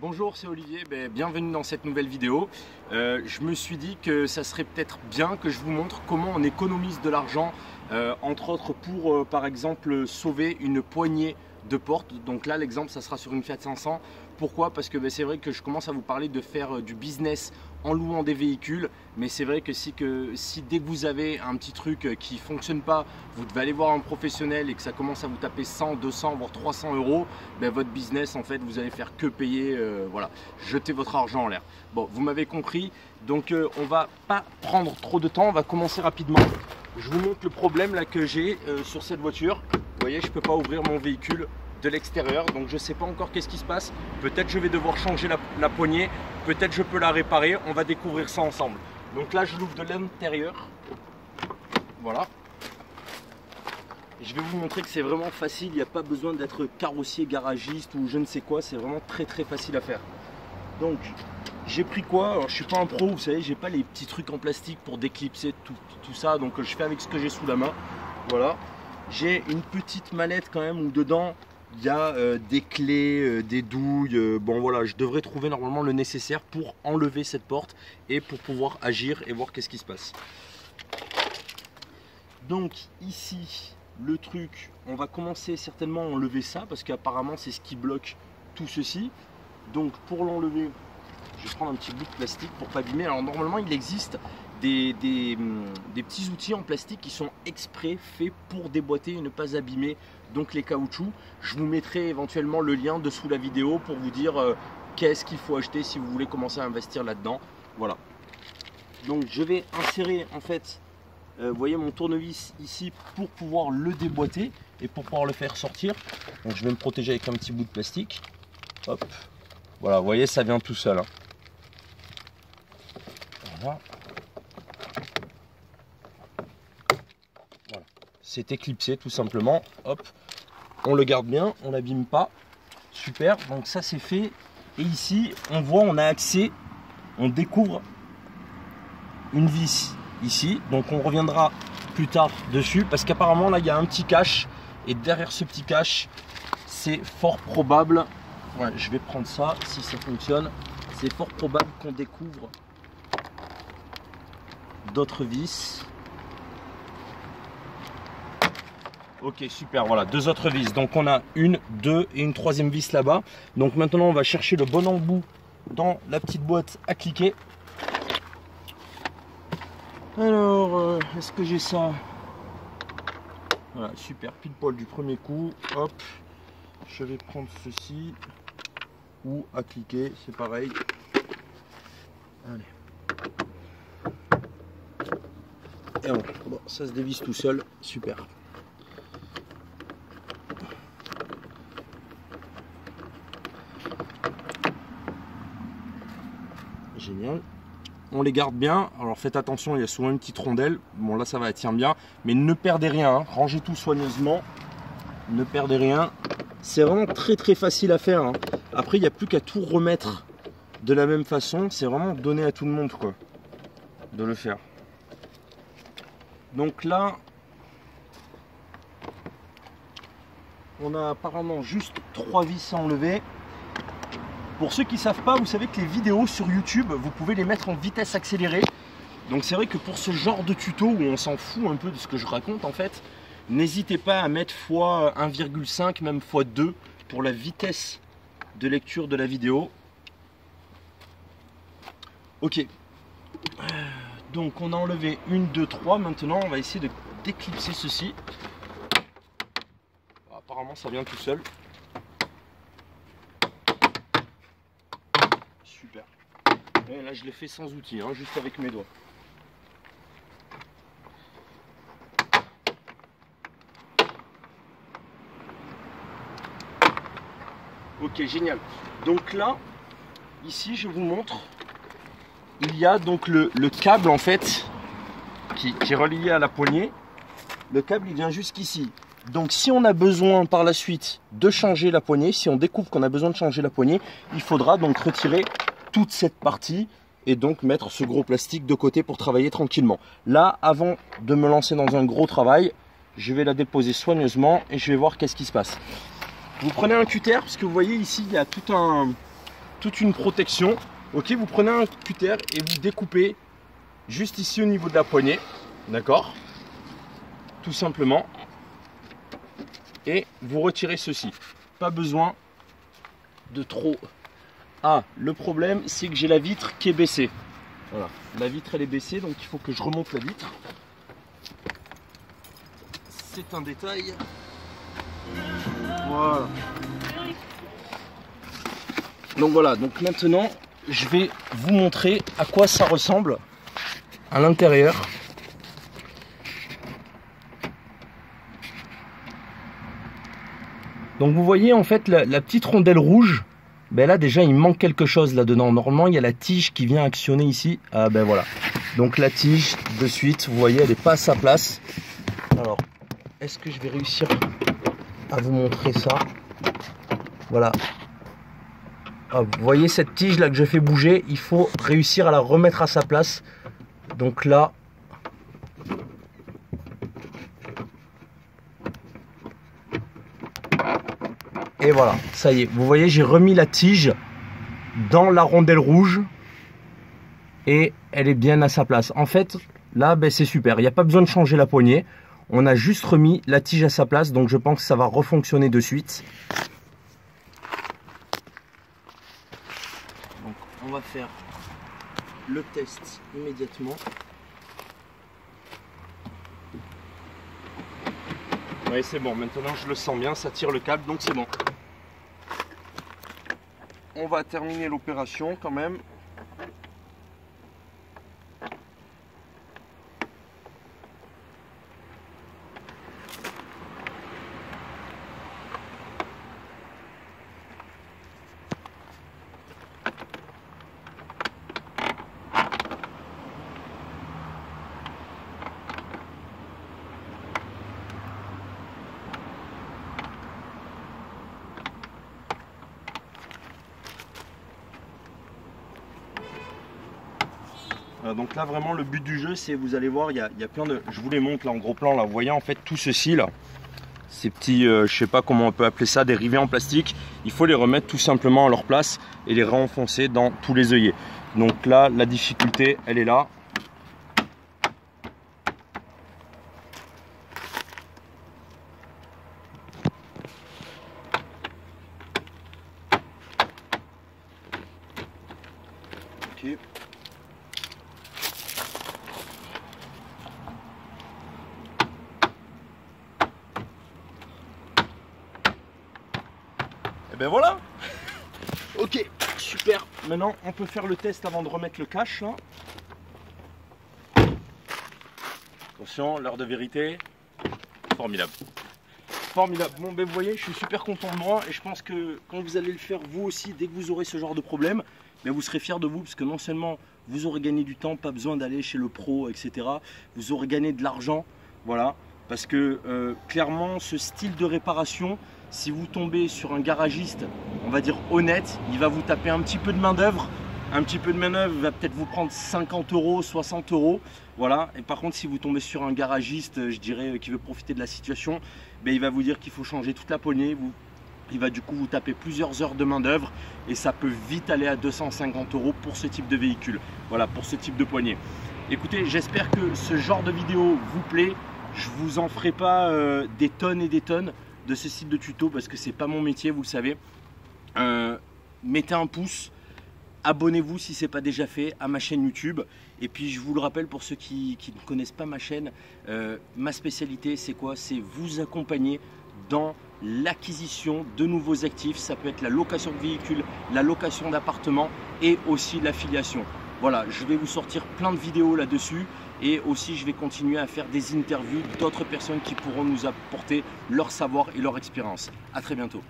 Bonjour, c'est Olivier, bienvenue dans cette nouvelle vidéo. Je me suis dit que ça serait peut-être bien que je vous montre comment on économise de l'argent, entre autres pour par exemple sauver une poignée de portes. Donc là l'exemple ça sera sur une Fiat 500. Pourquoi? Parce que c'est vrai que je commence à vous parler de faire du business en louant des véhicules, mais c'est vrai que si dès que vous avez un petit truc qui ne fonctionne pas, vous devez aller voir un professionnel et que ça commence à vous taper 100, 200 voire 300 euros, votre business en fait vous allez faire que payer, voilà, jeter votre argent en l'air. Bon, vous m'avez compris, donc on va pas prendre trop de temps, on va commencer rapidement. Je vous montre le problème là que j'ai sur cette voiture. Vous voyez, je peux pas ouvrir mon véhicule de l'extérieur, donc je sais pas encore qu'est-ce qui se passe. Peut-être je vais devoir changer la poignée, peut-être je peux la réparer, on va découvrir ça ensemble. Donc là je l'ouvre de l'intérieur, voilà. Je vais vous montrer que c'est vraiment facile, il n'y a pas besoin d'être carrossier, garagiste ou je ne sais quoi, c'est vraiment très facile à faire. Donc j'ai pris quoi? Alors je suis pas un pro, vous savez, j'ai pas les petits trucs en plastique pour déclipser tout ça, donc je fais avec ce que j'ai sous la main. Voilà, j'ai une petite mallette quand même où dedans il y a des clés, des douilles, bon voilà, je devrais trouver normalement le nécessaire pour enlever cette porte et pour pouvoir agir et voir qu'est-ce qui se passe. Donc ici, le truc, on va commencer certainement à enlever ça parce qu'apparemment c'est ce qui bloque tout ceci. Donc pour l'enlever, je vais prendre un petit bout de plastique pour pas abîmer. Alors normalement il existe des petits outils en plastique qui sont exprès faits pour déboîter et ne pas abîmer donc les caoutchoucs. Je vous mettrai éventuellement le lien dessous la vidéo pour vous dire qu'est-ce qu'il faut acheter si vous voulez commencer à investir là-dedans. Voilà. Donc je vais insérer en fait, vous voyez mon tournevis ici pour pouvoir le déboîter et pour pouvoir le faire sortir. Donc je vais me protéger avec un petit bout de plastique. Hop. Voilà, vous voyez, ça vient tout seul. Hein. Voilà. Voilà. C'est éclipsé tout simplement. Hop. On le garde bien, on l'abîme pas. Super. Donc ça c'est fait. Et ici, on voit, on a accès, on découvre une vis ici. Donc on reviendra plus tard dessus parce qu'apparemment là il y a un petit cache. Et derrière ce petit cache, c'est fort probable. Ouais, je vais prendre ça si ça fonctionne. C'est fort probable qu'on découvre d'autres vis. Ok, super, voilà, deux autres vis. Donc on a une, deux et une troisième vis là-bas. Donc maintenant on va chercher le bon embout dans la petite boîte à cliquer. Alors, est-ce que j'ai ça? Voilà, super, pile poil du premier coup. Hop, je vais prendre ceci. Ou à cliquer, c'est pareil. Allez. Et voilà. Bon, ça se dévisse tout seul, super. Génial. On les garde bien. Alors faites attention, il y a souvent une petite rondelle. Bon là ça va, elle tient bien. Mais ne perdez rien, hein. Rangez tout soigneusement. Ne perdez rien. C'est vraiment très facile à faire. Hein. Après, il n'y a plus qu'à tout remettre de la même façon. C'est vraiment donné à tout le monde quoi, de le faire. Donc là, on a apparemment juste 3 vis à enlever. Pour ceux qui ne savent pas, vous savez que les vidéos sur YouTube, vous pouvez les mettre en vitesse accélérée. Donc c'est vrai que pour ce genre de tuto où on s'en fout un peu de ce que je raconte en fait, n'hésitez pas à mettre x 1,5, même x 2 pour la vitesse de lecture de la vidéo. Ok. Donc on a enlevé 1, 2, 3. Maintenant on va essayer de déclipser ceci. Apparemment ça vient tout seul. Super. Et là je l'ai fait sans outil, hein, juste avec mes doigts. Ok, génial. Donc là, ici, je vous montre, il y a donc le câble en fait qui est relié à la poignée. Le câble, il vient jusqu'ici. Donc si on a besoin par la suite de changer la poignée, si on découvre qu'on a besoin de changer la poignée, il faudra donc retirer toute cette partie et donc mettre ce gros plastique de côté pour travailler tranquillement. Là, avant de me lancer dans un gros travail, je vais la déposer soigneusement et je vais voir qu'est-ce qui se passe. Vous prenez un cutter, parce que vous voyez ici, il y a tout un toute une protection. Ok, vous prenez un cutter et vous découpez juste ici au niveau de la poignée, d'accord, tout simplement, et vous retirez ceci. Pas besoin de trop. Ah, le problème c'est que j'ai la vitre qui est baissée. Voilà, la vitre elle est baissée, donc il faut que je remonte la vitre. C'est un détail. Voilà. Donc voilà, donc maintenant je vais vous montrer à quoi ça ressemble à l'intérieur. Donc vous voyez en fait la petite rondelle rouge, ben là déjà il manque quelque chose là-dedans. Normalement il y a la tige qui vient actionner ici. Ah ben voilà. Donc la tige de suite, vous voyez, elle n'est pas à sa place. Alors, est-ce que je vais réussir à vous montrer ça? Voilà. Ah, vous voyez cette tige là que je fais bouger, il faut réussir à la remettre à sa place. Donc là, et voilà, ça y est, vous voyez, j'ai remis la tige dans la rondelle rouge et elle est bien à sa place. En fait, là, ben, c'est super, il n'y a pas besoin de changer la poignée. On a juste remis la tige à sa place, donc je pense que ça va refonctionner de suite. Donc on va faire le test immédiatement. Oui, c'est bon, maintenant je le sens bien, ça tire le câble, donc c'est bon. On va terminer l'opération quand même. Donc là vraiment le but du jeu c'est, vous allez voir, il y a plein de, je vous les montre là en gros plan là, vous voyez en fait tout ceci là, ces petits, je sais pas comment on peut appeler ça, des rivets en plastique, il faut les remettre tout simplement à leur place et les renfoncer dans tous les œillets. Donc là la difficulté elle est là. Ok. Ben voilà. Ok, super. Maintenant, on peut faire le test avant de remettre le cache là. Attention, l'heure de vérité. Formidable. Formidable. Bon, ben vous voyez, je suis super content de moi et je pense que quand vous allez le faire vous aussi, dès que vous aurez ce genre de problème, ben vous serez fiers de vous parce que non seulement vous aurez gagné du temps, pas besoin d'aller chez le pro, etc. Vous aurez gagné de l'argent, voilà. Parce que clairement, ce style de réparation, si vous tombez sur un garagiste, on va dire honnête, il va vous taper un petit peu de main d'œuvre. Un petit peu de main d'œuvre va peut-être vous prendre 50 €, 60 €. Voilà. Et par contre, si vous tombez sur un garagiste, je dirais, qui veut profiter de la situation, ben, il va vous dire qu'il faut changer toute la poignée. Il va du coup vous taper plusieurs heures de main d'œuvre et ça peut vite aller à 250 € pour ce type de véhicule. Voilà, pour ce type de poignée. Écoutez, j'espère que ce genre de vidéo vous plaît. Je vous en ferai pas des tonnes et des tonnes de ce type de tuto parce que c'est pas mon métier, vous le savez. Mettez un pouce, abonnez-vous si ce n'est pas déjà fait à ma chaîne YouTube. Et puis je vous le rappelle pour ceux qui ne connaissent pas ma chaîne, ma spécialité c'est quoi? C'est vous accompagner dans l'acquisition de nouveaux actifs. Ça peut être la location de véhicules, la location d'appartements et aussi l'affiliation. Voilà, je vais vous sortir plein de vidéos là-dessus. Et aussi, je vais continuer à faire des interviews d'autres personnes qui pourront nous apporter leur savoir et leur expérience. À très bientôt.